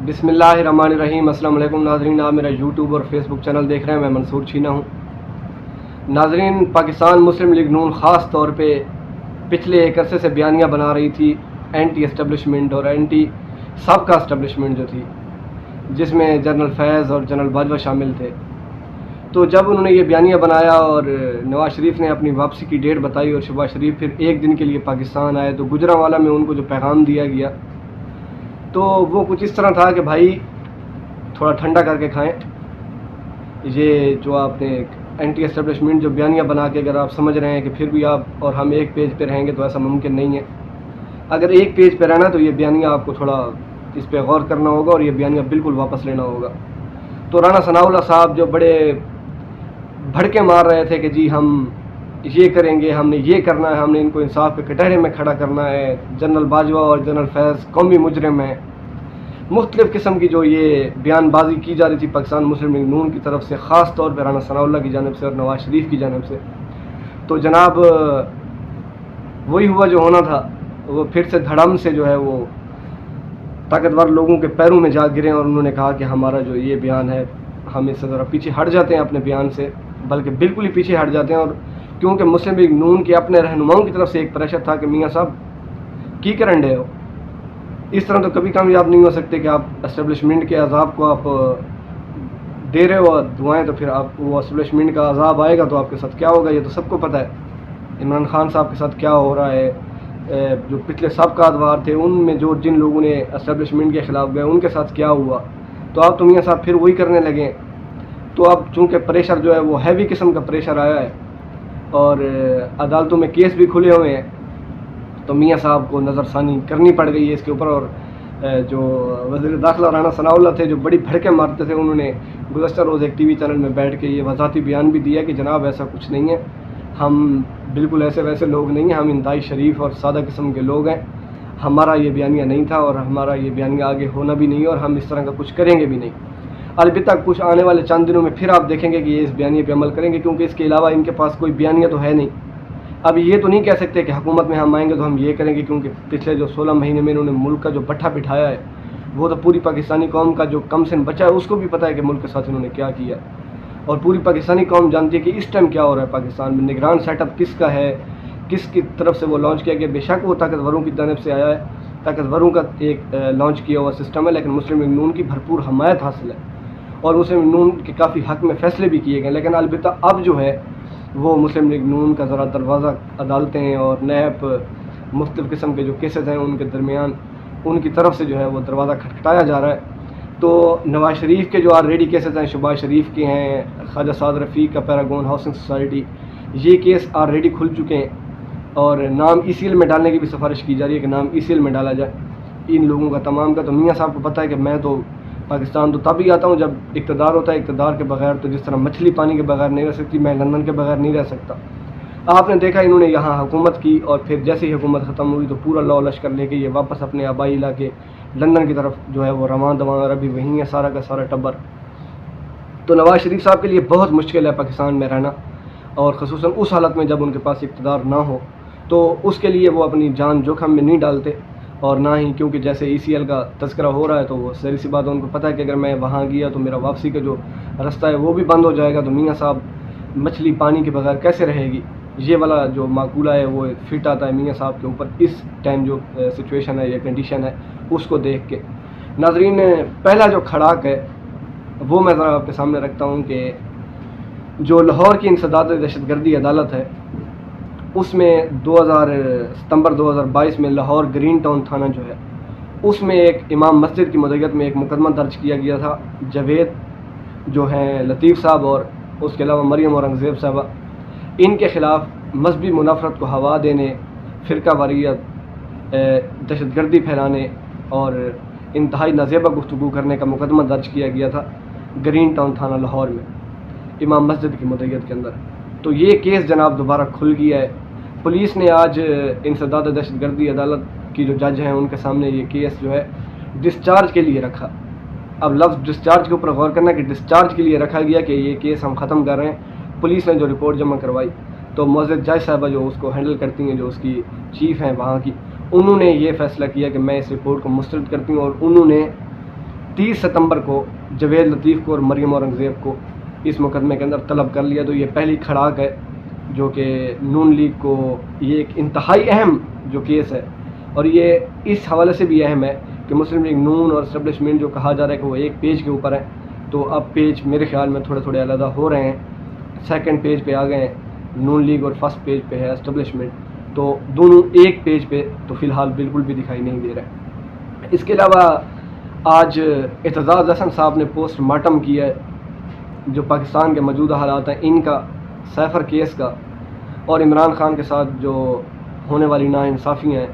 بسم اللہ الرحمن الرحیم۔ السلام علیکم ناظرین، آپ میرا یوٹیوب اور فیس بک چینل دیکھ رہے ہیں۔ میں منصور چھینا ہوں۔ ناظرین، پاکستان مسلم لیگ نون خاص طور پہ پچھلے ایک عرصے سے بیانیاں بنا رہی تھی اینٹی اسٹیبلشمنٹ اور اینٹی سابقہ اسٹیبلشمنٹ جو تھی، جس میں جنرل فیض اور جنرل باجوہ شامل تھے۔ تو جب انہوں نے یہ بیانیہ بنایا اور نواز شریف نے اپنی واپسی کی ڈیٹ بتائی اور شہباز شریف پھر ایک دن کے لیے پاکستان آئے، تو گجرانوالہ میں ان کو جو پیغام دیا گیا تو وہ کچھ اس طرح تھا کہ بھائی تھوڑا ٹھنڈا کر کے کھائیں، یہ جو آپ نے اینٹی اسٹیبلشمنٹ جو بیانیہ بنا کے اگر آپ سمجھ رہے ہیں کہ پھر بھی آپ اور ہم ایک پیج پہ رہیں گے، تو ایسا ممکن نہیں ہے۔ اگر ایک پیج پہ رہنا تو یہ بیانیہ آپ کو تھوڑا اس پہ غور کرنا ہوگا اور یہ بیانیہ بالکل واپس لینا ہوگا۔ تو رانا ثناء اللہ صاحب جو بڑے بھڑکے مار رہے تھے کہ جی ہم یہ کریں گے، ہم نے یہ کرنا ہے، ہم نے ان کو انصاف کے کٹہرے میں کھڑا کرنا ہے، جنرل باجوہ اور جنرل فیض قومی مجرم ہیں، مختلف قسم کی جو یہ بیان بازی کی جا رہی تھی پاکستان مسلم لیگ نون کی طرف سے، خاص طور پہ رانا ثناء اللہ کی جانب سے اور نواز شریف کی جانب سے، تو جناب وہی ہوا جو ہونا تھا۔ وہ پھر سے دھڑم سے جو ہے وہ طاقتور لوگوں کے پیروں میں جا گرے اور انہوں نے کہا کہ ہمارا جو یہ بیان ہے، ہم اس سے ذرا پیچھے ہٹ جاتے ہیں اپنے بیان سے، بلکہ بالکل ہی پیچھے ہٹ جاتے ہیں۔ اور کیونکہ مسلم لیگ نون کے اپنے رہنماؤں کی طرف سے ایک پریشر تھا کہ میاں صاحب کی کرن ڈے ہو، اس طرح تو کبھی کامیاب نہیں ہو سکتے کہ آپ اسٹیبلشمنٹ کے عذاب کو آپ دے رہے ہو دعائیں، تو پھر آپ وہ اسٹیبلشمنٹ کا عذاب آئے گا تو آپ کے ساتھ کیا ہوگا، یہ تو سب کو پتہ ہے۔ عمران خان صاحب کے ساتھ کیا ہو رہا ہے، جو پچھلے سابقہ ادوار تھے ان میں جو جن لوگوں نے اسٹیبلشمنٹ کے خلاف گئے ان کے ساتھ کیا ہوا، تو آپ تو میاں صاحب پھر وہی کرنے لگے۔ تو اب چونکہ پریشر جو ہے وہ ہیوی قسم کا پریشر آیا ہے اور عدالتوں میں کیس بھی کھلے ہوئے ہیں، تو میاں صاحب کو نظر ثانی کرنی پڑ گئی ہے اس کے اوپر۔ اور جو وزیر داخلہ رانا ثناء اللہ تھے جو بڑی بھڑکے مارتے تھے، انہوں نے گزشتہ روز ایک ٹی وی چینل میں بیٹھ کے یہ وضاحتی بیان بھی دیا کہ جناب ایسا کچھ نہیں ہے، ہم بالکل ایسے ویسے لوگ نہیں ہیں، ہم انتہائی شریف اور سادہ قسم کے لوگ ہیں، ہمارا یہ بیانیہ نہیں تھا اور ہمارا یہ بیانیہ آگے ہونا بھی نہیں ہے اور ہم اس طرح کا کچھ کریں گے بھی نہیں۔ البتہ کچھ آنے والے چند دنوں میں پھر آپ دیکھیں گے کہ یہ اس بیانیے پہ عمل کریں گے، کیونکہ اس کے علاوہ ان کے پاس کوئی بیانیہ تو ہے نہیں۔ اب یہ تو نہیں کہہ سکتے کہ حکومت میں ہم آئیں گے تو ہم یہ کریں گے، کیونکہ پچھلے جو 16 مہینے میں انہوں نے ملک کا جو پٹھا بٹھایا ہے وہ تو پوری پاکستانی قوم کا جو کم سن بچہ ہے اس کو بھی پتہ ہے کہ ملک کے ساتھ انہوں نے کیا کیا، اور پوری پاکستانی قوم جانتی ہے کہ اس ٹائم کیا ہو رہا ہے پاکستان میں۔ نگران سیٹ اپ کس کا ہے، کس کی طرف سے وہ لانچ کیا گیا، بے شک وہ طاقتوروں کی جانب سے آیا ہے، طاقتوروں کا ایک لانچ کیا ہوا سسٹم ہے، لیکن مسلم لیگ نون کی بھرپور حمایت حاصل ہے اور مسلم لیگ نون کے کافی حق میں فیصلے بھی کیے گئے۔ لیکن البتہ اب جو ہے وہ مسلم لیگ نون کا ذرا دروازہ عدالتیں اور نیب مختلف قسم کے جو کیسز ہیں ان کے درمیان ان کی طرف سے جو ہے وہ دروازہ کھٹکھٹایا جا رہا ہے۔ تو نواز شریف کے جو آلریڈی کیسز ہیں، شہباز شریف کے ہیں، خواجہ سعد رفیق کا پیراگون ہاؤسنگ سوسائٹی، یہ کیس آلریڈی کھل چکے ہیں اور نام ای سی ایل میں ڈالنے کی بھی سفارش کی جا رہی ہے کہ نام ای سی ایل میں ڈالا جائے ان لوگوں کا تمام کا۔ تو میاں صاحب کو پتہ ہے کہ میں تو پاکستان تو تب ہی آتا ہوں جب اقتدار ہوتا ہے، اقتدار کے بغیر تو جس طرح مچھلی پانی کے بغیر نہیں رہ سکتی، میں لندن کے بغیر نہیں رہ سکتا۔ آپ نے دیکھا انہوں نے یہاں حکومت کی اور پھر جیسے ہی حکومت ختم ہوئی تو پورا لا لشکر لے کے یہ واپس اپنے آبائی علاقے لندن کی طرف جو ہے وہ رواں دواں، اور ابھی وہیں ہے سارا کا سارا ٹبر۔ تو نواز شریف صاحب کے لیے بہت مشکل ہے پاکستان میں رہنا، اور خصوصاً اس حالت میں جب ان کے پاس اقتدار نہ ہو، تو اس کے لیے وہ اپنی جان جوخم میں نہیں ڈالتے، اور نہ ہی کیونکہ جیسے ای سی ایل کا تذکرہ ہو رہا ہے تو وہ ظاہر سی بات ہے ان کو پتہ ہے کہ اگر میں وہاں گیا تو میرا واپسی کا جو رستہ ہے وہ بھی بند ہو جائے گا، تو میاں صاحب مچھلی پانی کے بغیر کیسے رہے گی، یہ والا جو معقولہ ہے وہ فٹ آتا ہے میاں صاحب کے اوپر اس ٹائم جو سچویشن ہے یا کنڈیشن ہے اس کو دیکھ کے۔ ناظرین، پہلا جو کھڑاک ہے وہ میں ذرا آپ کے سامنے رکھتا ہوں کہ جو لاہور کی انسداد دہشت گردی عدالت ہے، اس میں ستمبر 2022 میں لاہور گرین ٹاؤن تھانہ جو ہے اس میں ایک امام مسجد کی مدعیت میں ایک مقدمہ درج کیا گیا تھا۔ جاوید جو ہیں لطیف صاحب اور اس کے علاوہ مریم اورنگزیب صاحبہ، ان کے خلاف مذہبی منافرت کو ہوا دینے، فرقہ واریت، دہشت گردی پھیلانے اور انتہائی نازیبہ گفتگو کرنے کا مقدمہ درج کیا گیا تھا گرین ٹاؤن تھانہ لاہور میں امام مسجد کی مدعیت کے اندر۔ تو یہ کیس جناب دوبارہ کھل گیا ہے۔ پولیس نے آج انسداد دہشت گردی عدالت کی جو جج ہیں ان کے سامنے یہ کیس جو ہے ڈسچارج کے لیے رکھا۔ اب لفظ ڈسچارج کے اوپر غور کرنا کہ ڈسچارج کے لیے رکھا گیا کہ یہ کیس ہم ختم کر رہے ہیں۔ پولیس نے جو رپورٹ جمع کروائی تو معزز جج صاحبہ جو اس کو ہینڈل کرتی ہیں، جو اس کی چیف ہیں وہاں کی، انہوں نے یہ فیصلہ کیا کہ میں اس رپورٹ کو مسترد کرتی ہوں، اور انہوں نے 30 ستمبر کو جوید لطیف کو اور مریم اورنگزیب کو اس مقدمے کے اندر طلب کر لیا. تو یہ پہلی کھڑاک ہے جو کہ نون لیگ کو، یہ ایک انتہائی اہم جو کیس ہے، اور یہ اس حوالے سے بھی اہم ہے کہ مسلم لیگ نون اور اسٹیبلشمنٹ جو کہا جا رہا ہے کہ وہ ایک پیج کے اوپر ہے، تو اب پیج میرے خیال میں تھوڑے تھوڑے علیحدہ ہو رہے ہیں. سیکنڈ پیج پہ آ گئے ہیں نون لیگ اور فرسٹ پیج پہ ہے اسٹیبلشمنٹ، تو دونوں ایک پیج پہ تو فی الحال بالکل بھی دکھائی نہیں دے رہے. اس کے علاوہ آج اعتزاز احسن صاحب نے پوسٹ مارٹم کیا ہے جو پاکستان کے موجودہ حالات ہیں ان کا، سیفر کیس کا، اور عمران خان کے ساتھ جو ہونے والی ناانصافیاں ہیں.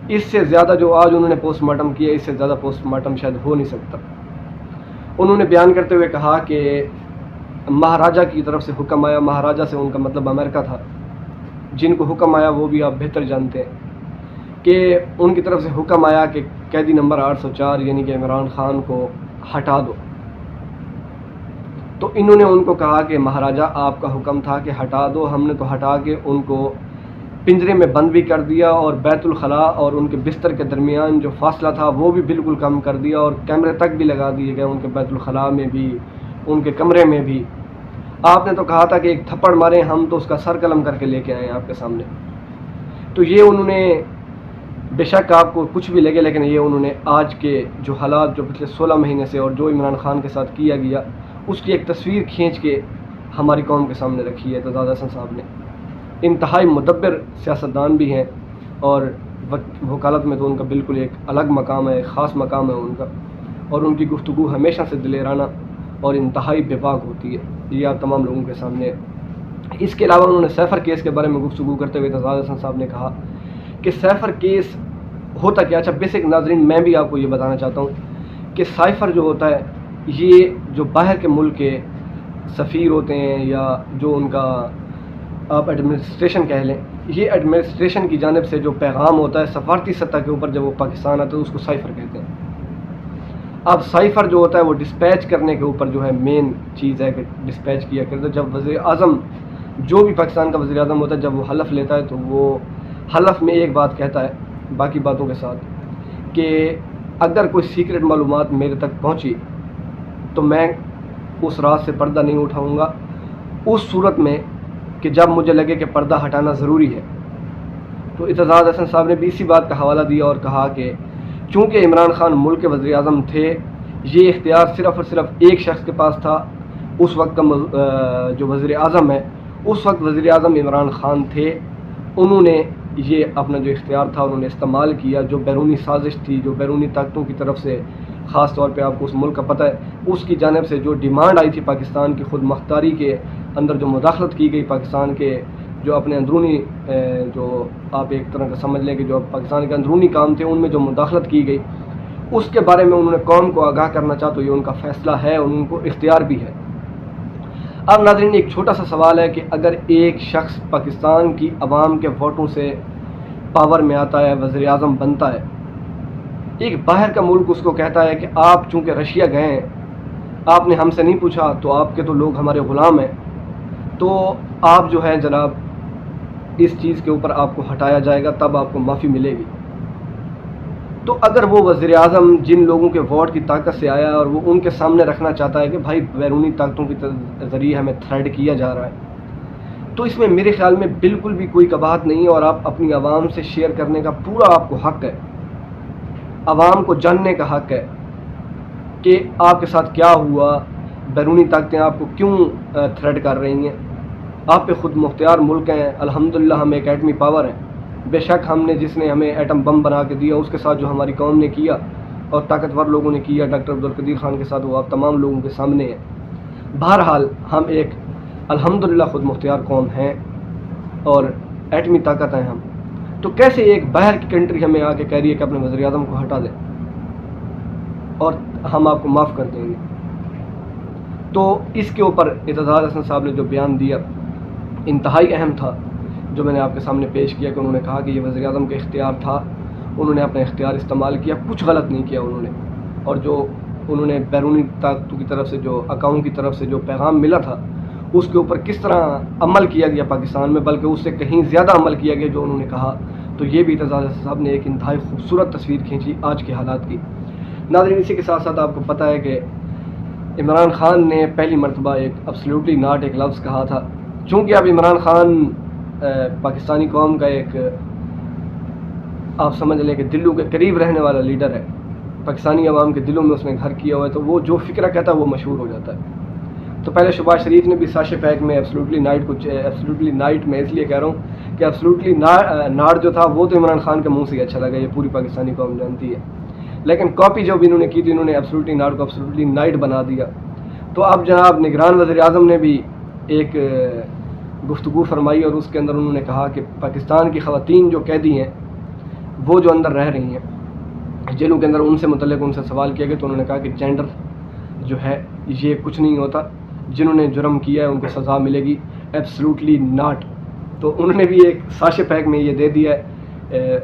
اس سے زیادہ جو آج انہوں نے پوسٹ مارٹم کیا، اس سے زیادہ پوسٹ مارٹم شاید ہو نہیں سکتا. انہوں نے بیان کرتے ہوئے کہا کہ مہاراجہ کی طرف سے حکم آیا، مہاراجہ سے ان کا مطلب امریکہ تھا، جن کو حکم آیا وہ بھی آپ بہتر جانتے ہیں کہ ان کی طرف سے حکم آیا کہ قیدی نمبر 804 یعنی کہ عمران خان کو ہٹا دو. تو انہوں نے ان کو کہا کہ مہاراجہ آپ کا حکم تھا کہ ہٹا دو، ہم نے تو ہٹا کے ان کو پنجرے میں بند بھی کر دیا، اور بیت الخلاء اور ان کے بستر کے درمیان جو فاصلہ تھا وہ بھی بالکل کم کر دیا، اور کیمرے تک بھی لگا دیے گئے ان کے بیت الخلاء میں بھی، ان کے کمرے میں بھی. آپ نے تو کہا تھا کہ ایک تھپڑ ماریں، ہم تو اس کا سر قلم کر کے لے کے آئے ہیں آپ کے سامنے. تو یہ انہوں نے، بے شک آپ کو کچھ بھی لگے، لیکن یہ انہوں نے آج کے جو حالات جو پچھلے 16 مہینے سے اور جو عمران خان کے ساتھ کیا گیا اس کی ایک تصویر کھینچ کے ہماری قوم کے سامنے رکھی ہے. اعتزاز احسن صاحب نے انتہائی مدبر سیاستدان بھی ہیں، اور وکالت میں تو ان کا بالکل ایک الگ مقام ہے، ایک خاص مقام ہے ان کا، اور ان کی گفتگو ہمیشہ سے دلیرانہ اور انتہائی بے باک ہوتی ہے. یہ آپ تمام لوگوں کے سامنے. اس کے علاوہ انہوں نے سیفر کیس کے بارے میں گفتگو کرتے ہوئے اعتزاز احسن صاحب نے کہا کہ سیفر کیس ہوتا کیا. اچھا بیسک ناظرین میں بھی آپ کو یہ بتانا چاہتا ہوں کہ سائفر جو ہوتا ہے، یہ جو باہر کے ملک کے سفیر ہوتے ہیں یا جو ان کا آپ ایڈمنسٹریشن کہہ لیں، یہ ایڈمنسٹریشن کی جانب سے جو پیغام ہوتا ہے سفارتی سطح کے اوپر جب وہ پاکستان آتے ہیں اس کو سائفر کہتے ہیں. اب سائفر جو ہوتا ہے وہ ڈسپیچ کرنے کے اوپر جو ہے مین چیز ہے کہ ڈسپیچ کیا کرتے. جب وزیر اعظم، جو بھی پاکستان کا وزیر اعظم ہوتا ہے، جب وہ حلف لیتا ہے تو وہ حلف میں ایک بات کہتا ہے باقی باتوں کے ساتھ کہ اگر کوئی سیکرٹ معلومات میرے تک پہنچی تو میں اس راز سے پردہ نہیں اٹھاؤں گا، اس صورت میں کہ جب مجھے لگے کہ پردہ ہٹانا ضروری ہے. تو اعتزاز احسن صاحب نے بھی اسی بات کا حوالہ دیا اور کہا کہ چونکہ عمران خان ملک کے وزیر اعظم تھے، یہ اختیار صرف اور صرف ایک شخص کے پاس تھا. اس وقت کا جو وزیر اعظم ہے، اس وقت وزیر اعظم عمران خان تھے. انہوں نے یہ اپنا جو اختیار تھا انہوں نے استعمال کیا. جو بیرونی سازش تھی، جو بیرونی طاقتوں کی طرف سے، خاص طور پہ آپ کو اس ملک کا پتہ ہے، اس کی جانب سے جو ڈیمانڈ آئی تھی پاکستان کی خود مختاری کے اندر، جو مداخلت کی گئی پاکستان کے جو اپنے اندرونی، جو آپ ایک طرح کا سمجھ لیں کہ جو پاکستان کے اندرونی کام تھے ان میں جو مداخلت کی گئی، اس کے بارے میں انہوں نے قوم کو آگاہ کرنا چاہا. تو یہ ان کا فیصلہ ہے، ان کو اختیار بھی ہے. اب ناظرین ایک چھوٹا سا سوال ہے کہ اگر ایک شخص پاکستان کی عوام کے ووٹوں سے پاور میں آتا ہے، وزیر اعظم بنتا ہے، ایک باہر کا ملک اس کو کہتا ہے کہ آپ چونکہ رشیا گئے ہیں، آپ نے ہم سے نہیں پوچھا، تو آپ کے تو لوگ ہمارے غلام ہیں، تو آپ جو ہے جناب اس چیز کے اوپر آپ کو ہٹایا جائے گا، تب آپ کو معافی ملے گی. تو اگر وہ وزیر اعظم جن لوگوں کے ووٹ کی طاقت سے آیا اور وہ ان کے سامنے رکھنا چاہتا ہے کہ بھائی بیرونی طاقتوں کے ذریعے ہمیں تھریٹ کیا جا رہا ہے، تو اس میں میرے خیال میں بالکل بھی کوئی قباحت نہیں ہے، اور آپ اپنی عوام سے شیئر کرنے کا پورا آپ کو حق ہے. عوام کو جاننے کا حق ہے کہ آپ کے ساتھ کیا ہوا، بیرونی طاقتیں آپ کو کیوں تھریٹ کر رہی ہیں. آپ پہ خود مختار ملک ہیں، الحمدللہ ہم ایک ایٹمی پاور ہیں. بے شک ہم نے، جس نے ہمیں ایٹم بم بنا کے دیا، اس کے ساتھ جو ہماری قوم نے کیا اور طاقتور لوگوں نے کیا ڈاکٹر عبدالقدیر خان کے ساتھ، وہ آپ تمام لوگوں کے سامنے ہے. بہرحال ہم ایک الحمدللہ خود مختار قوم ہیں اور ایٹمی طاقت ہیں ہم. تو کیسے ایک باہر کی کنٹری ہمیں آ کے کہہ رہی ہے کہ اپنے وزیر اعظم کو ہٹا دیں اور ہم آپ کو معاف کر دیں گے. تو اس کے اوپر اعتزاز احسن صاحب نے جو بیان دیا انتہائی اہم تھا، جو میں نے آپ کے سامنے پیش کیا، کہ انہوں نے کہا کہ یہ وزیر اعظم کا اختیار تھا، انہوں نے اپنا اختیار استعمال کیا، کچھ غلط نہیں کیا انہوں نے. اور جو انہوں نے بیرونی طاقتوں کی طرف سے، جو اکاؤں کی طرف سے جو پیغام ملا تھا، اس کے اوپر کس طرح عمل کیا گیا پاکستان میں، بلکہ اس سے کہیں زیادہ عمل کیا گیا جو انہوں نے کہا. تو یہ بھی اعتزاز صاحب نے ایک انتہائی خوبصورت تصویر کھینچی آج کے حالات کی. ناظرین اسی کے ساتھ ساتھ آپ کو پتہ ہے کہ عمران خان نے پہلی مرتبہ ایک ایبسلیوٹلی ناٹ ایک لفظ کہا تھا. چونکہ اب عمران خان پاکستانی قوم کا ایک آپ سمجھ لیں کہ دلوں کے قریب رہنے والا لیڈر ہے, پاکستانی عوام کے دلوں میں اس نے گھر کیا ہوا ہے, تو وہ جو فکرہ کہتا ہے وہ مشہور ہو جاتا ہے. تو پہلے شہباز شریف نے بھی ساشے پیک میں ایبسلیوٹلی نائٹ میں اس لیے کہہ رہا ہوں کہ ایبسلیوٹلی ناٹ جو تھا وہ تو عمران خان کے منہ سے ہی اچھا لگا, یہ پوری پاکستانی قوم جانتی ہے. لیکن کاپی جو بھی انہوں نے کی تھی, انہوں نے ایبسلیوٹلی ناٹ کو ایبسلیوٹلی نائٹ بنا دیا. تو اب جناب نگران وزیر اعظم نے بھی ایک گفتگو فرمائی اور اس کے اندر انہوں نے کہا کہ پاکستان کی خواتین جو قیدی ہیں وہ جو اندر رہ رہی ہیں جیلوں کے اندر, ان سے متعلق ان سے سوال کیا گیا تو انہوں نے کہا کہ جینڈر جو ہے یہ کچھ نہیں ہوتا, جنہوں نے جرم کیا ہے ان کو سزا ملے گی, ایبسلیوٹلی ناٹ. تو انہوں نے بھی ایک ساشے پیک میں یہ دے دیا ہے.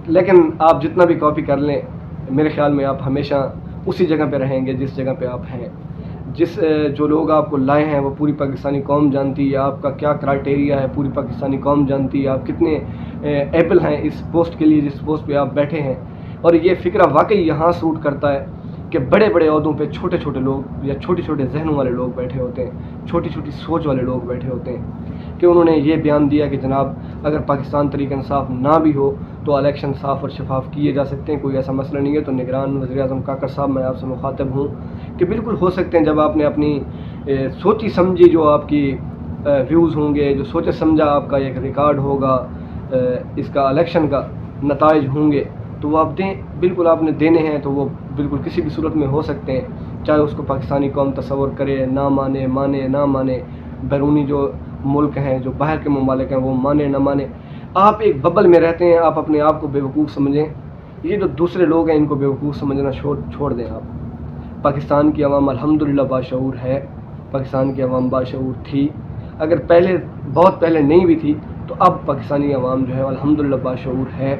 لیکن آپ جتنا بھی کاپی کر لیں میرے خیال میں آپ ہمیشہ اسی جگہ پہ رہیں گے جس جگہ پہ آپ ہیں. جو لوگ آپ کو لائے ہیں وہ پوری پاکستانی قوم جانتی ہے, آپ کا کیا کرائٹیریا ہے پوری پاکستانی قوم جانتی ہے, آپ کتنے ایبل ہیں اس پوسٹ کے لیے جس پوسٹ پہ آپ بیٹھے ہیں. اور یہ فکرہ واقعی یہاں سوٹ کرتا ہے کہ بڑے بڑے عہدوں پہ چھوٹے چھوٹے لوگ یا چھوٹے چھوٹے ذہنوں والے لوگ بیٹھے ہوتے ہیں, چھوٹی چھوٹی سوچ والے لوگ بیٹھے ہوتے ہیں کہ انہوں نے یہ بیان دیا کہ جناب اگر پاکستان تحریک انصاف نہ بھی ہو تو الیکشن صاف اور شفاف کیے جا سکتے ہیں, کوئی ایسا مسئلہ نہیں ہے. تو نگران وزیر اعظم کاکڑ صاحب میں آپ سے مخاطب ہوں کہ بالکل ہو سکتے ہیں جب آپ نے اپنی سوچی سمجھی جو آپ کی ویوز ہوں گے, جو سوچا سمجھا آپ کا ایک ریکارڈ ہوگا اس کا الیکشن کا نتائج ہوں گے تو وہ آپ دیں, بالکل آپ نے دینے ہیں تو وہ بالکل کسی بھی صورت میں ہو سکتے ہیں, چاہے اس کو پاکستانی قوم تصور کرے, نہ مانے نہ مانے, بیرونی جو ملک ہیں جو باہر کے ممالک ہیں وہ مانے نہ مانے. آپ ایک ببل میں رہتے ہیں, آپ اپنے آپ کو بیوقوف سمجھیں, یہ جو دوسرے لوگ ہیں ان کو بیوقوف سمجھنا چھوڑ دیں. آپ پاکستان کی عوام الحمدللہ باشعور ہے, پاکستان کی عوام باشعور تھی, اگر پہلے بہت پہلے نہیں بھی تھی تو اب پاکستانی عوام جو ہے الحمدللہ باشعور ہے.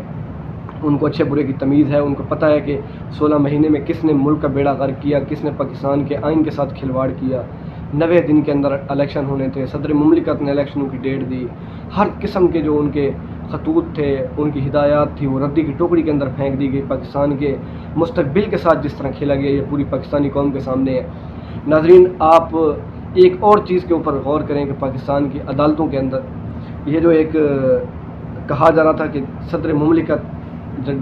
ان کو اچھے برے کی تمیز ہے, ان کو پتہ ہے کہ 16 مہینے میں کس نے ملک کا بیڑا غرق کیا, کس نے پاکستان کے آئین کے ساتھ کھلواڑ کیا. 90 دن کے اندر الیکشن ہونے تھے, صدر مملکت نے الیکشنوں کی ڈیٹ دی, ہر قسم کے جو ان کے خطوط تھے, ان کی ہدایات تھی وہ ردی کی ٹوکری کے اندر پھینک دی گئی. پاکستان کے مستقبل کے ساتھ جس طرح کھیلا گیا یہ پوری پاکستانی قوم کے سامنے ہے. ناظرین آپ ایک اور چیز کے اوپر غور کریں کہ پاکستان کی عدالتوں کے اندر یہ جو ایک کہا جا رہا تھا کہ صدر مملکت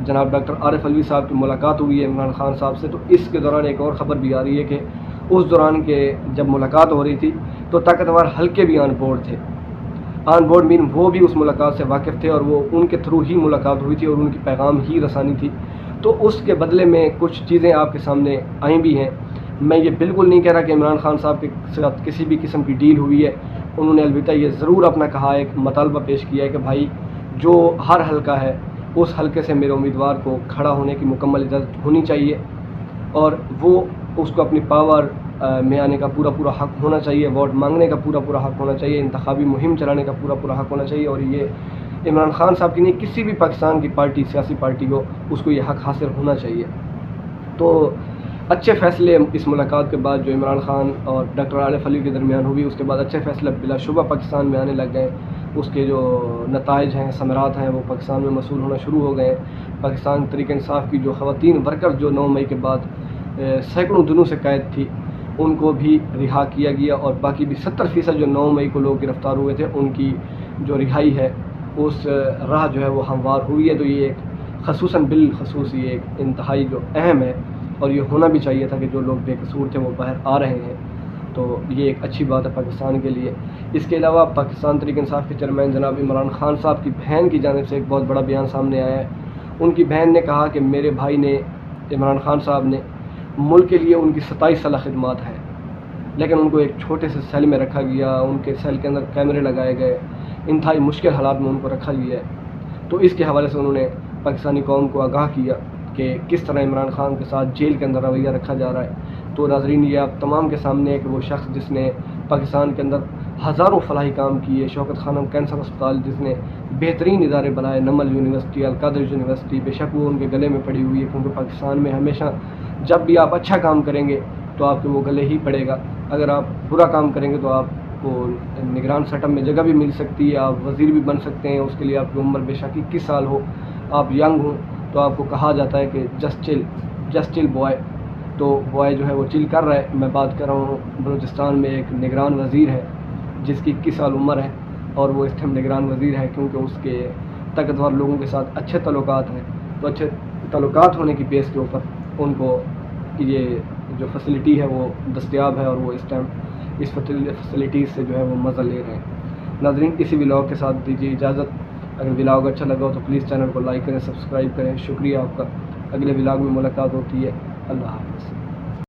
جناب ڈاکٹر عارف علوی صاحب کی ملاقات ہوئی ہے عمران خان صاحب سے, تو اس کے دوران ایک اور خبر بھی آ رہی ہے کہ اس دوران کے جب ملاقات ہو رہی تھی تو طاقتور حلقے بھی آن بورڈ تھے. آن بورڈ مین وہ بھی اس ملاقات سے واقف تھے اور وہ ان کے تھرو ہی ملاقات ہوئی تھی اور ان کی پیغام ہی رسانی تھی. تو اس کے بدلے میں کچھ چیزیں آپ کے سامنے آئیں بھی ہیں. میں یہ بالکل نہیں کہہ رہا کہ عمران خان صاحب کے ساتھ کسی بھی قسم کی ڈیل ہوئی ہے, انہوں نے البتہ یہ ضرور اپنا کہا, ایک مطالبہ پیش کیا ہے کہ بھائی جو ہر حلقہ ہے اس حلقے سے میرے امیدوار کو کھڑا ہونے کی مکمل اجازت ہونی چاہیے اور وہ اس کو اپنی پاور میں آنے کا پورا حق ہونا چاہیے, ووٹ مانگنے کا پورا حق ہونا چاہیے, انتخابی مہم چلانے کا پورا حق ہونا چاہیے. اور یہ عمران خان صاحب کی نہیں, کسی بھی پاکستان کی پارٹی سیاسی پارٹی ہو اس کو یہ حق حاصل ہونا چاہیے. تو اچھے فیصلے اس ملاقات کے بعد جو عمران خان اور ڈاکٹر عارف علوی کے درمیان ہوئی اس کے بعد اچھے فیصلے بلا شبہ پاکستان میں آنے لگ گئے. اس کے جو نتائج ہیں ثمرات ہیں وہ پاکستان میں موصول ہونا شروع ہو گئے. پاکستان تحریک انصاف کی جو خواتین ورکر جو 9 مئی کے بعد سینکڑوں دنوں سے قید تھی ان کو بھی رہا کیا گیا اور باقی بھی 70% جو 9 مئی کو لوگ گرفتار ہوئے تھے ان کی جو رہائی ہے اس راہ جو ہے وہ ہموار ہوئی ہے. تو یہ ایک خصوصاً بالخصوص یہ ایک انتہائی جو اہم ہے اور یہ ہونا بھی چاہیے تھا کہ جو لوگ بے قصور تھے وہ باہر آ رہے ہیں. تو یہ ایک اچھی بات ہے پاکستان کے لیے. اس کے علاوہ پاکستان تحریک انصاف کے چیئرمین جناب عمران خان صاحب کی بہن کی جانب سے ایک بہت بڑا بیان سامنے آیا ہے. ان کی بہن نے کہا کہ میرے بھائی نے عمران خان صاحب نے ملک کے لیے ان کی 27 سالہ خدمات ہیں لیکن ان کو ایک چھوٹے سے سیل میں رکھا گیا, ان کے سیل کے اندر کیمرے لگائے گئے, انتہائی مشکل حالات میں ان کو رکھا گیا ہے. تو اس کے حوالے سے انہوں نے پاکستانی قوم کو آگاہ کیا کہ کس طرح عمران خان کے ساتھ جیل کے اندر رویہ رکھا جا رہا ہے. تو ناظرین یہ آپ تمام کے سامنے ہے کہ وہ شخص جس نے پاکستان کے اندر ہزاروں فلاحی کام کیے, شوکت خانم کینسر اسپتال جس نے بہترین ادارے بنائے, نمل یونیورسٹی, القادر یونیورسٹی, بے شک وہ ان کے گلے میں پڑی ہوئی ہے کیونکہ پاکستان میں ہمیشہ جب بھی آپ اچھا کام کریں گے تو آپ کے وہ گلے ہی پڑے گا. اگر آپ برا کام کریں گے تو آپ کو نگران سیٹ اپ میں جگہ بھی مل سکتی ہے, آپ وزیر بھی بن سکتے ہیں. اس کے لیے آپ کی عمر بے شک 21 سال ہو, آپ ینگ ہوں تو آپ کو کہا جاتا ہے کہ جسٹ چل, جسٹ چل بوائے. تو بوائے جو ہے وہ چل کر رہا ہے. میں بات کر رہا ہوں بلوچستان میں ایک نگران وزیر ہے جس کی 21 سال عمر ہے اور وہ اس ٹائم نگران وزیر ہے کیونکہ اس کے طاقتور لوگوں کے ساتھ اچھے تعلقات ہیں. تو اچھے تعلقات ہونے کی بیس کے اوپر ان کو یہ جو فیسلٹی ہے وہ دستیاب ہے اور وہ اس ٹائم اس فیسلٹیز سے جو ہے وہ مزہ لے رہے ہیں. ناظرین اسی ولاگ کے ساتھ دیجیے اجازت. اگر ولاگ اچھا لگا ہو تو پلیز چینل کو لائک کریں، سبسکرائب کریں. شکریہ آپ کا. اگلے ولاگ میں ملاقات ہوتی ہے. اللہ حافظ.